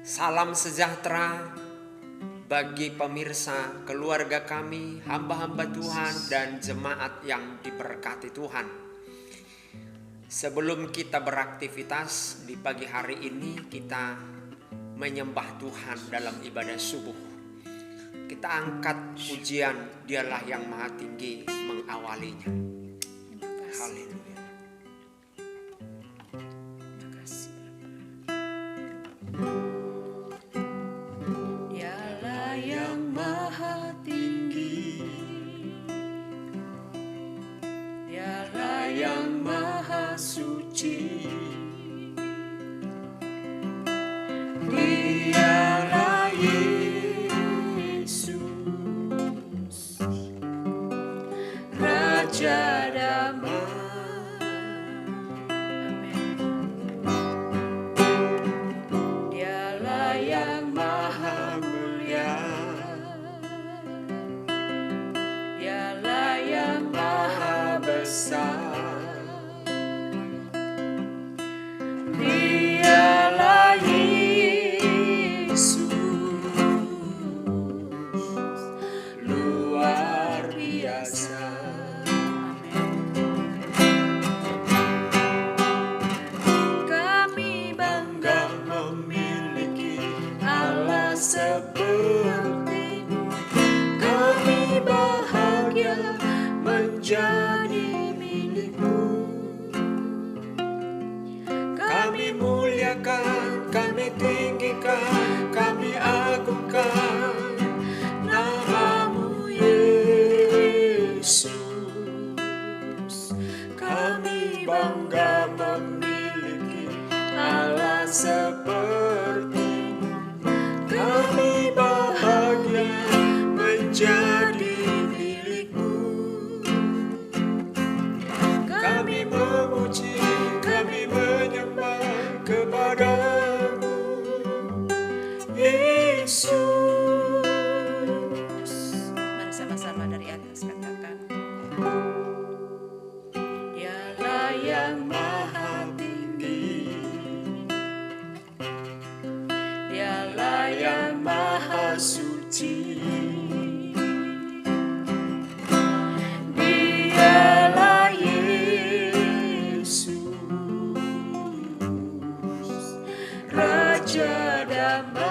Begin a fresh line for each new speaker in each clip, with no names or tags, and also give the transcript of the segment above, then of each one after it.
Salam sejahtera bagi pemirsa, keluarga kami, hamba-hamba Tuhan dan jemaat yang diberkati Tuhan. Sebelum kita beraktivitas di pagi hari ini, kita menyembah Tuhan dalam ibadah subuh. Kita angkat pujian, Dialah yang Maha Tinggi mengawalinya. Haleluya.
Yang Maha Suci, Dialah Yesus, Raja Damai. Dialah yang Maha Mulia, Dialah yang Maha Besar. Dialah Yesus, luar biasa. Kami bangga memiliki Allah seperti-Mu. Kami bahagia menjadi milik-Mu. Kami muliakan, kami tinggikan, kami agungkan nama-Mu Yesus. Kami bangga memiliki Allah seperti-Mu. Kami bahagia menjadi milik-Mu. Kami memuji, kami menyembah kepada-Mu Yesus. Mari sama-sama dari atas katakan, Dialah yang Maha Tinggi, Dialah yang Maha Suci, Dialah Yesus, Raja Damai.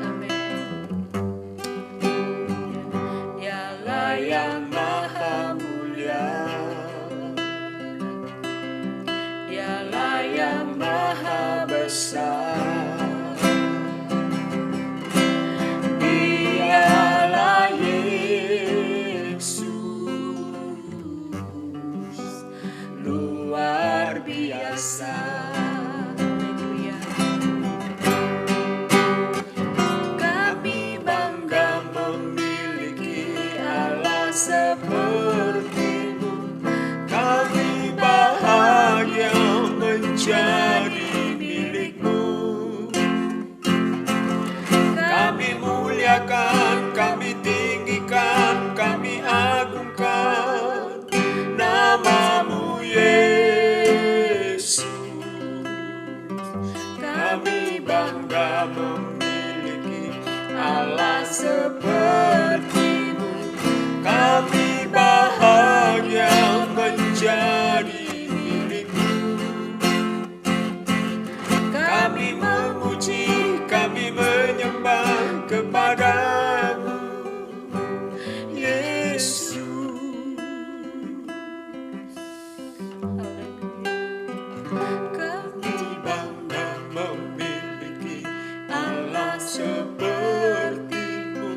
Amin. Dialah yang Maha Mulia, Dialah yang Maha Besar. Dialah Yesus, luar biasa. Haleluya. Kami bangga memiliki Allah seperti-Mu. Kami bahagia menjadi milik-Mu. Kami muliakan, kami tinggikan, kami agungkan nama-Mu Yesus. Kami bangga memiliki Allah seperti-Mu. Kami bahagia menjadi milik-Mu. Kami memuji, kami menyembah kepada-Mu Yesus. Kami bangga memiliki Allah seperti-Mu.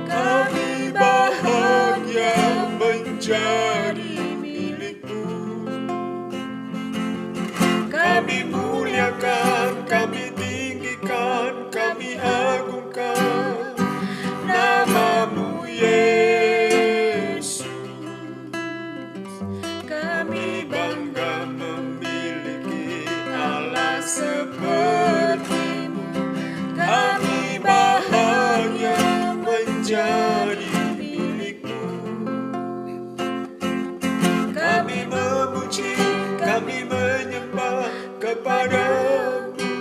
Kami bahagia menjadi milik-Mu. Kami muliakan, kami tinggikan, kami agungkan nama-Mu Yesus. Kami bangga memiliki Allah seperti-Mu. Kami bahagia menjadi milik-Mu. Kami memuji, kami menyembah kepada-Mu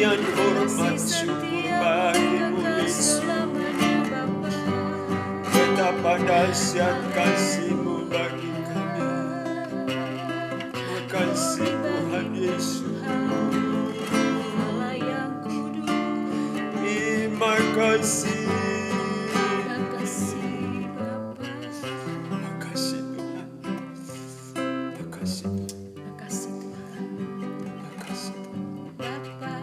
pujian, hormat, syukur bagimu Yesus. Betapa dahsyat kasih-Mu bagi kami. Makasih Tuhan Yesus. Terima kasih. Makasih Tuhan. Makasih.
Makasih Tuhan.
Makasih Tuhan.
Bapa,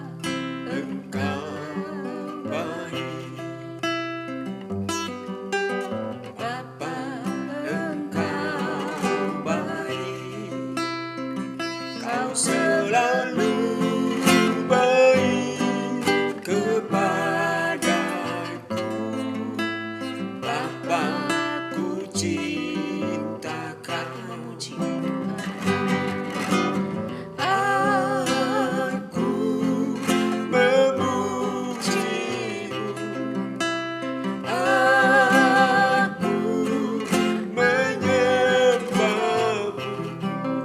Engkau baik.
Bapa,
Engkau baik. Kau selalu baik kepadaku. Bapa, ku cintakan.
memuji Tuhan.
Aku memuji-Mu. Aku menyembah-Mu.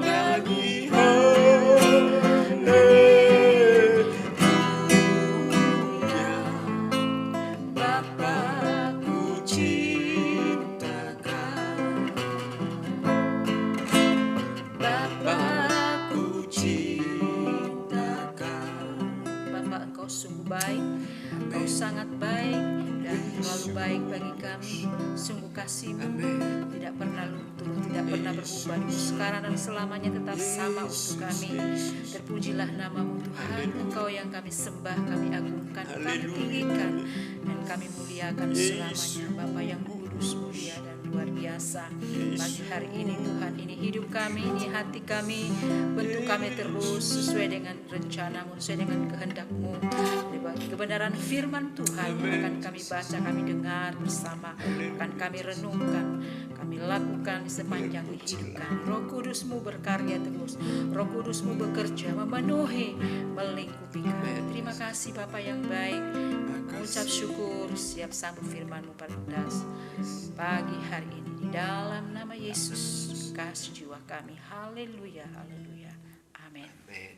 Nyanyi haleluya. Bapa, ku cintakan. Bapa, ku cintakan.
Bapa, Engkau sungguh baik, Engkau sangat baik dan selalu baik bagi kami. Sungguh kasih-Mu tidak pernah luntur, tidak pernah berubah, sekarang dan selamanya tetap sama untuk kami. Terpujilah nama-Mu Tuhan, Engkau yang kami sembah, kami agungkan, kami tinggikan, dan kami muliakan selamanya. Bapa yang kudus, mulia dan luar biasa. Pagi hari ini Tuhan, ini hidup kami, ini hati kami, bentuk kami terus sesuai dengan rencana-Mu, sesuai dengan kehendak-Mu. Bagi kebenaran firman Tuhan yang akan kami baca, kami dengar bersama, akan kami renungkan, kami lakukan sepanjang hidup kami. Roh Kudus-Mu berkarya terus, Roh Kudus-Mu bekerja, memenuhi, melingkupi kami. Terima kasih Bapa yang baik. Mengucap syukur, siap sambut firman-Mu perludas pagi hari ini di dalam nama Yesus, kasih jiwa kami. Haleluya, haleluya, amin.
Amin.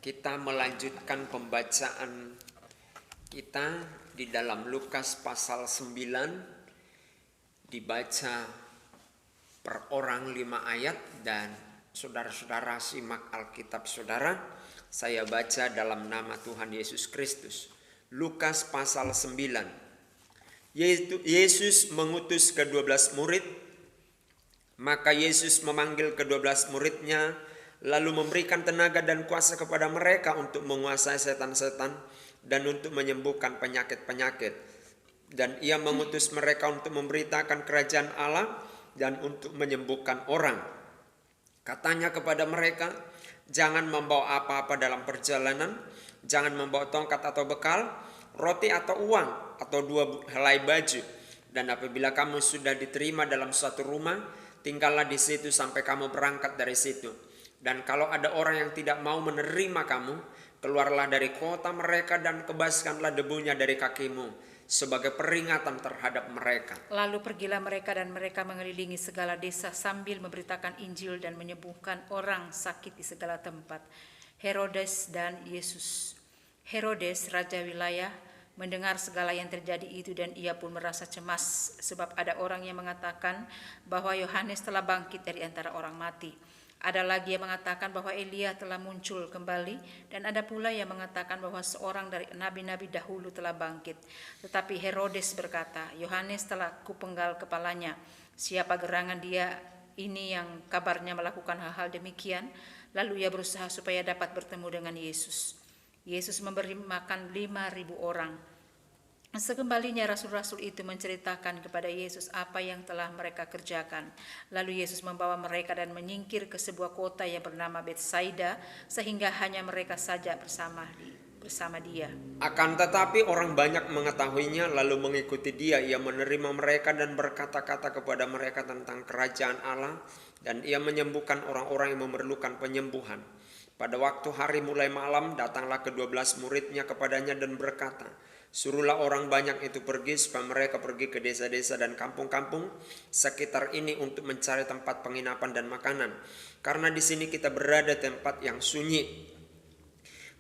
Kita melanjutkan pembacaan kita di dalam Lukas pasal 9, dibaca per orang 5 ayat, dan saudara-saudara simak Alkitab saudara. Saya baca dalam nama Tuhan Yesus Kristus. Lukas pasal 9. Yesus mengutus ke-12 murid. Maka Yesus memanggil ke-12 muridnya, lalu memberikan tenaga dan kuasa kepada mereka untuk menguasai setan-setan dan untuk menyembuhkan penyakit-penyakit. Dan ia mengutus mereka untuk memberitakan kerajaan Allah dan untuk menyembuhkan orang. Katanya kepada mereka, jangan membawa apa-apa dalam perjalanan, jangan membawa tongkat atau bekal, roti atau uang, atau 2 helai baju. Dan apabila kamu sudah diterima dalam suatu rumah, tinggallah di situ sampai kamu berangkat dari situ. Dan kalau ada orang yang tidak mau menerima kamu, keluarlah dari kota mereka dan kebaskanlah debunya dari kakimu sebagai peringatan terhadap mereka.
Lalu pergilah mereka dan mereka mengelilingi segala desa sambil memberitakan Injil dan menyembuhkan orang sakit di segala tempat. Herodes dan Yesus. Herodes, raja wilayah, mendengar segala yang terjadi itu dan ia pun merasa cemas sebab ada orang yang mengatakan bahwa Yohanes telah bangkit dari antara orang mati. Ada lagi yang mengatakan bahwa Elia telah muncul kembali, dan ada pula yang mengatakan bahwa seorang dari nabi-nabi dahulu telah bangkit. Tetapi Herodes berkata, Yohanes telah kupenggal kepalanya. Siapa gerangan dia ini yang kabarnya melakukan hal-hal demikian? Lalu ia berusaha supaya dapat bertemu dengan Yesus. Yesus memberi makan 5.000 orang. Sekembalinya rasul-rasul itu menceritakan kepada Yesus apa yang telah mereka kerjakan. Lalu Yesus membawa mereka dan menyingkir ke sebuah kota yang bernama Betsaida, sehingga hanya mereka saja bersama dia.
Akan tetapi orang banyak mengetahuinya lalu mengikuti dia. Ia menerima mereka dan berkata-kata kepada mereka tentang kerajaan Allah, dan ia menyembuhkan orang-orang yang memerlukan penyembuhan. Pada waktu hari mulai malam, datanglah ke-12 muridnya kepadanya dan berkata, suruhlah orang banyak itu pergi supaya mereka pergi ke desa-desa dan kampung-kampung sekitar ini untuk mencari tempat penginapan dan makanan, karena di sini kita berada tempat yang sunyi.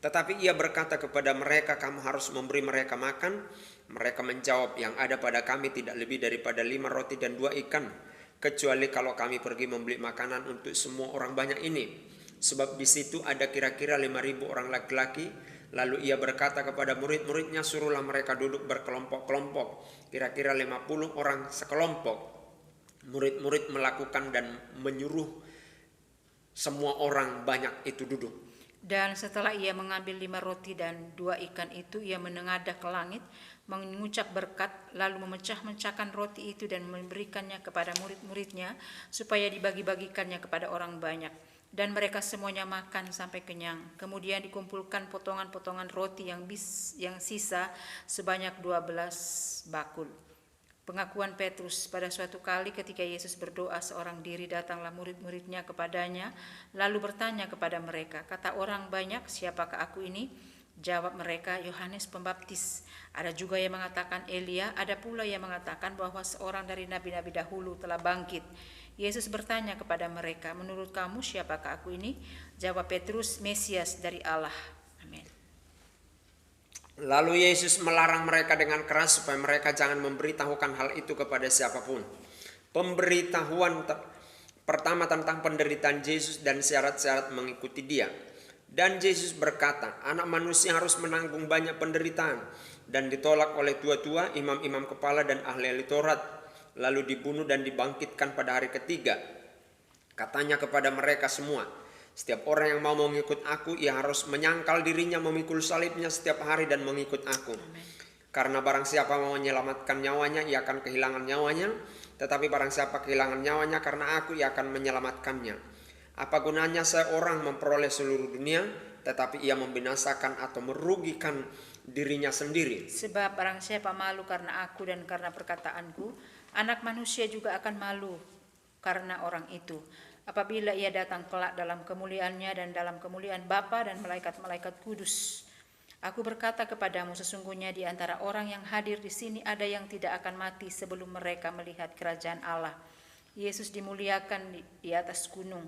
Tetapi ia berkata kepada mereka, kamu harus memberi mereka makan. Mereka menjawab, yang ada pada kami tidak lebih daripada 5 roti dan 2 ikan. Kecuali kalau kami pergi membeli makanan untuk semua orang banyak ini. Sebab di situ ada kira-kira 5.000 orang laki-laki. Lalu ia berkata kepada murid-muridnya, suruhlah mereka duduk berkelompok-kelompok. Kira-kira 50 orang sekelompok. Murid-murid melakukan dan menyuruh semua orang banyak itu duduk.
Dan setelah ia mengambil 5 roti dan 2 ikan itu, ia menengadah ke langit, mengucap berkat, lalu memecah-mecahkan roti itu dan memberikannya kepada murid-muridnya, supaya dibagi-bagikannya kepada orang banyak. Dan mereka semuanya makan sampai kenyang. Kemudian dikumpulkan potongan-potongan roti yang sisa sebanyak 12 bakul. Pengakuan Petrus. Pada suatu kali ketika Yesus berdoa seorang diri, datanglah murid-muridnya kepadanya, lalu bertanya kepada mereka, kata orang banyak, siapakah aku ini? Jawab mereka, Yohanes Pembaptis. Ada juga yang mengatakan Elia, ada pula yang mengatakan bahwa seorang dari nabi-nabi dahulu telah bangkit. Yesus bertanya kepada mereka, menurut kamu siapakah aku ini? Jawab Petrus, Mesias dari Allah. Amin.
Lalu Yesus melarang mereka dengan keras supaya mereka jangan memberitahukan hal itu kepada siapapun. Pemberitahuan pertama tentang penderitaan Yesus dan syarat-syarat mengikuti Dia. Dan Yesus berkata, anak manusia harus menanggung banyak penderitaan dan ditolak oleh tua-tua, imam-imam kepala dan ahli-ahli Taurat, lalu dibunuh dan dibangkitkan pada hari ketiga. Katanya kepada mereka semua, setiap orang yang mau mengikut aku, ia harus menyangkal dirinya, memikul salibnya setiap hari dan mengikut aku. Amen. Karena barang siapa mau menyelamatkan nyawanya, ia akan kehilangan nyawanya. Tetapi barang siapa kehilangan nyawanya karena aku, ia akan menyelamatkannya. Apa gunanya seorang memperoleh seluruh dunia, tetapi ia membinasakan atau merugikan dirinya sendiri?
Sebab barang siapa malu karena aku dan karena perkataanku, anak manusia juga akan malu karena orang itu. Apabila ia datang kelak dalam kemuliaannya dan dalam kemuliaan Bapa dan malaikat-malaikat kudus. Aku berkata kepadamu, sesungguhnya di antara orang yang hadir di sini ada yang tidak akan mati sebelum mereka melihat kerajaan Allah. Yesus dimuliakan di atas gunung.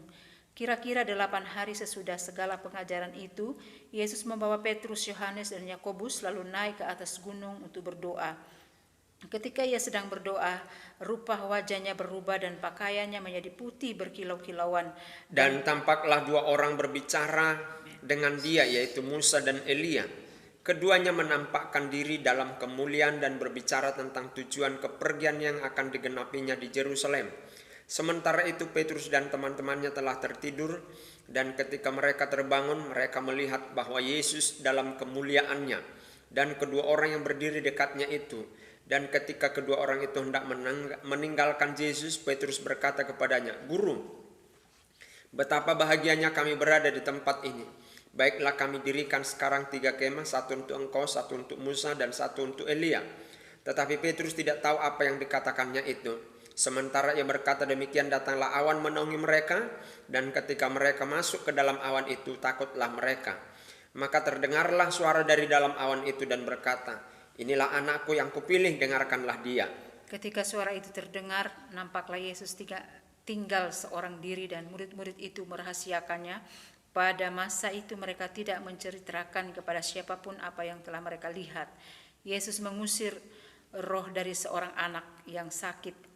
Kira-kira 8 hari sesudah segala pengajaran itu, Yesus membawa Petrus, Yohanes dan Yakobus lalu naik ke atas gunung untuk berdoa. Ketika ia sedang berdoa, rupa wajahnya berubah dan pakaiannya menjadi putih berkilau-kilauan.
Dan tampaklah 2 orang berbicara dengan dia, yaitu Musa dan Elia. Keduanya menampakkan diri dalam kemuliaan dan berbicara tentang tujuan kepergian yang akan digenapinya di Yerusalem. Sementara itu Petrus dan teman-temannya telah tertidur, dan ketika mereka terbangun, mereka melihat bahwa Yesus dalam kemuliaannya dan kedua orang yang berdiri dekatnya itu. Dan ketika kedua orang itu hendak meninggalkan Yesus, Petrus berkata kepadanya, Guru, betapa bahagianya kami berada di tempat ini. Baiklah kami dirikan sekarang 3 kemah, 1 untuk engkau, 1 untuk Musa, dan 1 untuk Elia. Tetapi Petrus tidak tahu apa yang dikatakannya itu. Sementara ia berkata demikian, datanglah awan menaungi mereka, dan ketika mereka masuk ke dalam awan itu, takutlah mereka. Maka terdengarlah suara dari dalam awan itu dan berkata, inilah anakku yang kupilih, dengarkanlah dia.
Ketika suara itu terdengar, nampaklah Yesus tinggal seorang diri dan murid-murid itu merahasiakannya. Pada masa itu mereka tidak menceritakan kepada siapapun apa yang telah mereka lihat. Yesus mengusir roh dari seorang anak yang sakit.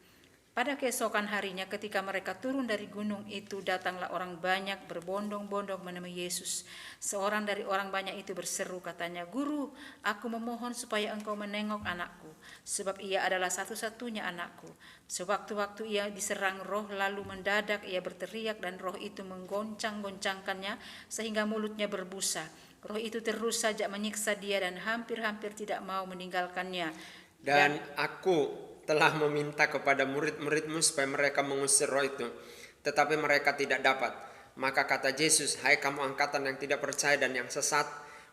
Pada keesokan harinya ketika mereka turun dari gunung itu, datanglah orang banyak berbondong-bondong menemui Yesus. Seorang dari orang banyak itu berseru, katanya, Guru, aku memohon supaya engkau menengok anakku, sebab ia adalah satu-satunya anakku. Sewaktu-waktu ia diserang roh, lalu mendadak ia berteriak dan roh itu menggoncang-goncangkannya sehingga mulutnya berbusa. Roh itu terus saja menyiksa dia dan hampir-hampir tidak mau meninggalkannya.
Dan aku telah meminta kepada murid-muridmu supaya mereka mengusir roh itu, tetapi mereka tidak dapat. Maka kata Yesus, hai kamu angkatan yang tidak percaya dan yang sesat,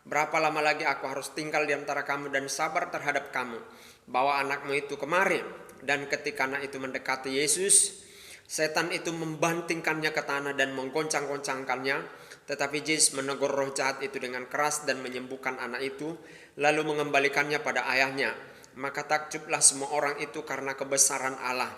berapa lama lagi aku harus tinggal di antara kamu dan sabar terhadap kamu? Bawa anakmu itu kemari. Dan ketika anak itu mendekati Yesus, setan itu membantingkannya ke tanah dan menggoncang-goncangkannya. Tetapi Yesus menegur roh jahat itu dengan keras dan menyembuhkan anak itu, lalu mengembalikannya pada ayahnya. Maka takjublah semua orang itu karena kebesaran Allah.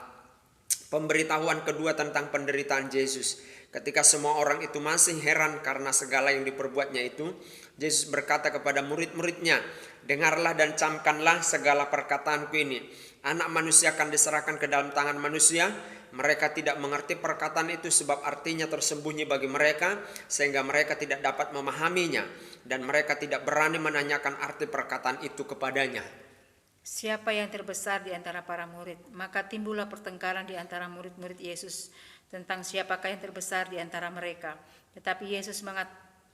Pemberitahuan kedua tentang penderitaan Yesus. Ketika semua orang itu masih heran karena segala yang diperbuatnya itu, Yesus berkata kepada murid-muridnya, "Dengarlah dan camkanlah segala perkataanku ini. Anak manusia akan diserahkan ke dalam tangan manusia. Mereka tidak mengerti perkataan itu sebab artinya tersembunyi bagi mereka, sehingga mereka tidak dapat memahaminya, dan mereka tidak berani menanyakan arti perkataan itu kepadanya."
Siapa yang terbesar di antara para murid? Maka timbullah pertengkaran di antara murid-murid Yesus tentang siapakah yang terbesar di antara mereka. Tetapi Yesus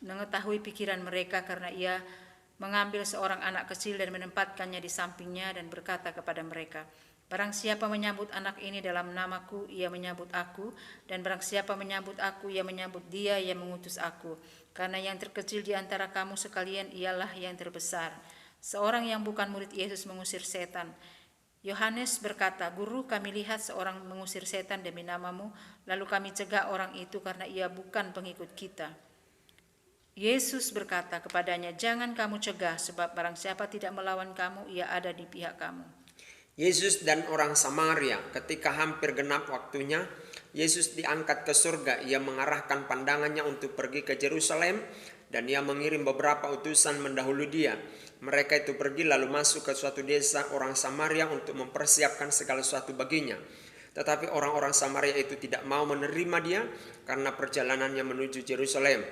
mengetahui pikiran mereka karena ia mengambil seorang anak kecil dan menempatkannya di sampingnya dan berkata kepada mereka, "Barang siapa menyambut anak ini dalam namaku, ia menyambut aku, dan barang siapa menyambut aku, ia menyambut dia yang mengutus aku. Karena yang terkecil di antara kamu sekalian ialah yang terbesar." Seorang yang bukan murid Yesus mengusir setan. Yohanes berkata, "Guru, kami lihat seorang mengusir setan demi namamu, lalu kami cegah orang itu karena ia bukan pengikut kita." Yesus berkata kepadanya, "Jangan kamu cegah, sebab barang siapa tidak melawan kamu, ia ada di pihak kamu."
Yesus dan orang Samaria, ketika hampir genap waktunya, Yesus diangkat ke surga. Ia mengarahkan pandangannya untuk pergi ke Yerusalem, dan ia mengirim beberapa utusan mendahului dia. Mereka itu pergi lalu masuk ke suatu desa orang Samaria untuk mempersiapkan segala sesuatu baginya. Tetapi orang-orang Samaria itu tidak mau menerima dia karena perjalanannya menuju Yerusalem.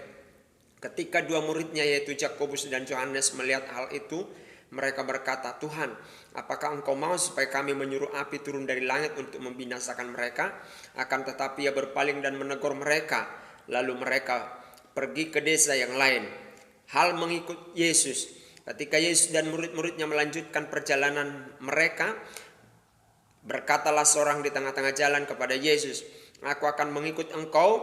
Ketika dua muridnya yaitu Yakobus dan Yohanes melihat hal itu, mereka berkata, "Tuhan, apakah Engkau mau supaya kami menyuruh api turun dari langit untuk membinasakan mereka?" Akan tetapi ia berpaling dan menegur mereka. Lalu mereka pergi ke desa yang lain. Hal mengikut Yesus. Ketika Yesus dan murid-muridnya melanjutkan perjalanan mereka, berkatalah seorang di tengah-tengah jalan kepada Yesus, "Aku akan mengikut Engkau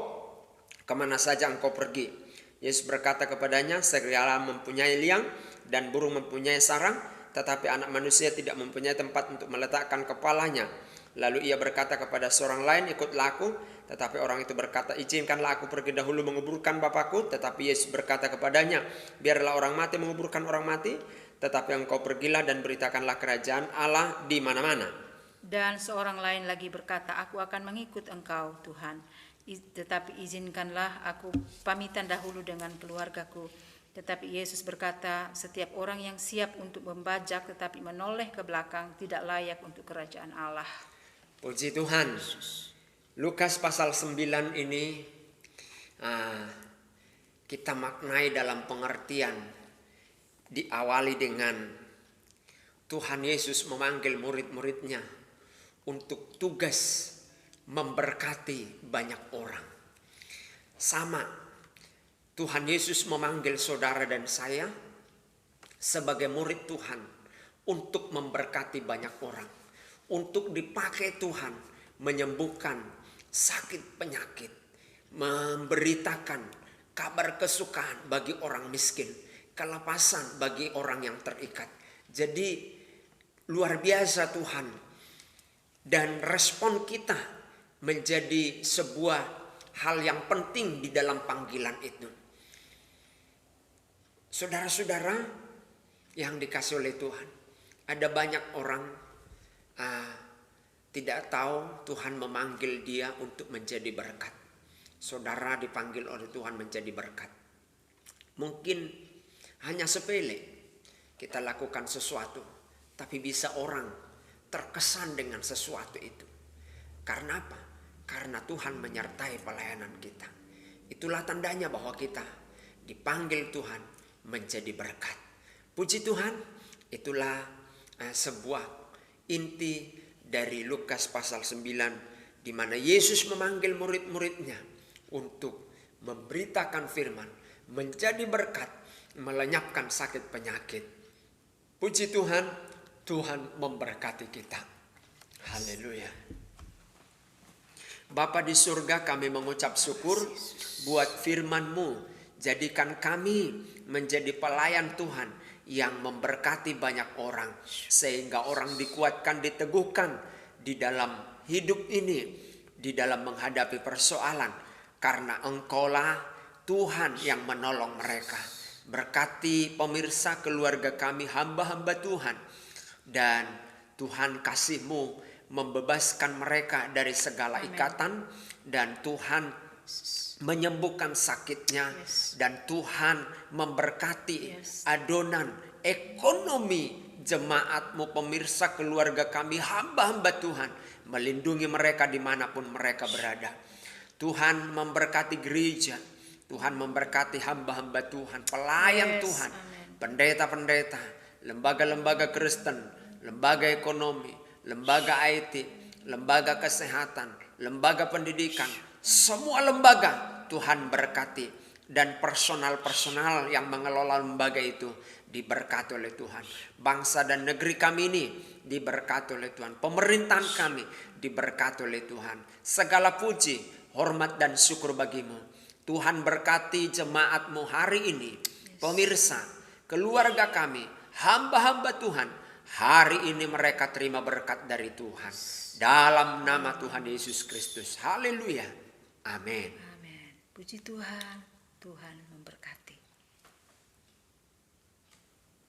kemana saja Engkau pergi." Yesus berkata kepadanya, "Serigala mempunyai liang dan burung mempunyai sarang, tetapi anak manusia tidak mempunyai tempat untuk meletakkan kepalanya." Lalu ia berkata kepada seorang lain, "Ikutlah aku." Tetapi orang itu berkata, "Izinkanlah aku pergi dahulu menguburkan Bapakku." Tetapi Yesus berkata kepadanya, "Biarlah orang mati menguburkan orang mati, tetapi engkau pergilah dan beritakanlah kerajaan Allah di mana-mana."
Dan seorang lain lagi berkata, "Aku akan mengikut Engkau, Tuhan. Tetapi izinkanlah aku pamitan dahulu dengan keluargaku." Tetapi Yesus berkata, "Setiap orang yang siap untuk membajak tetapi menoleh ke belakang tidak layak untuk kerajaan Allah."
Puji Tuhan. Lukas pasal 9 ini kita maknai dalam pengertian diawali dengan Tuhan Yesus memanggil murid-muridnya untuk tugas memberkati banyak orang. Sama, Tuhan Yesus memanggil saudara dan saya sebagai murid Tuhan untuk memberkati banyak orang, untuk dipakai Tuhan menyembuhkan sakit penyakit, memberitakan kabar kesukaan bagi orang miskin, kelepasan bagi orang yang terikat. Jadi luar biasa Tuhan, dan respon kita menjadi sebuah hal yang penting di dalam panggilan itu. Saudara-saudara yang dikasih oleh Tuhan, ada banyak orang tidak tahu Tuhan memanggil dia untuk menjadi berkat. Saudara dipanggil oleh Tuhan menjadi berkat. Mungkin hanya sepele kita lakukan sesuatu, tapi bisa orang terkesan dengan sesuatu itu. Karena apa? Karena Tuhan menyertai pelayanan kita. Itulah tandanya bahwa kita dipanggil Tuhan menjadi berkat. Puji Tuhan, itulah sebuah inti dari Lukas pasal 9, di mana Yesus memanggil murid-muridnya untuk memberitakan firman, menjadi berkat, melenyapkan sakit penyakit. Puji Tuhan, Tuhan memberkati kita. Haleluya. Bapa di surga, kami mengucap syukur buat firman-Mu. Jadikan kami menjadi pelayan Tuhan yang memberkati banyak orang, sehingga orang dikuatkan, diteguhkan di dalam hidup ini, di dalam menghadapi persoalan, karena Engkaulah Tuhan yang menolong mereka. Berkati pemirsa, keluarga kami, hamba-hamba Tuhan, dan Tuhan kasih-Mu membebaskan mereka dari segala ikatan, dan Tuhan menyembuhkan sakitnya.
Yes.
Dan Tuhan memberkati
Yes.
adonan ekonomi jemaatmu, pemirsa, keluarga kami, hamba-hamba Tuhan. Melindungi mereka dimanapun mereka berada. Tuhan memberkati gereja. Tuhan memberkati hamba-hamba Tuhan, pelayan
Yes.
Tuhan,
Amen.
pendeta-pendeta, lembaga-lembaga Kristen, lembaga ekonomi, lembaga IT, lembaga kesehatan, lembaga pendidikan, semua lembaga Tuhan berkati. Dan personal-personal yang mengelola lembaga itu diberkati oleh Tuhan. Bangsa dan negeri kami ini diberkati oleh Tuhan. Pemerintahan kami diberkati oleh Tuhan. Segala puji, hormat dan syukur bagimu. Tuhan berkati jemaatmu hari ini. Pemirsa, keluarga kami, hamba-hamba Tuhan, hari ini mereka terima berkat dari Tuhan. Dalam nama Tuhan Yesus Kristus. Haleluya. Amin.
Amin. Puji Tuhan. Tuhan memberkati.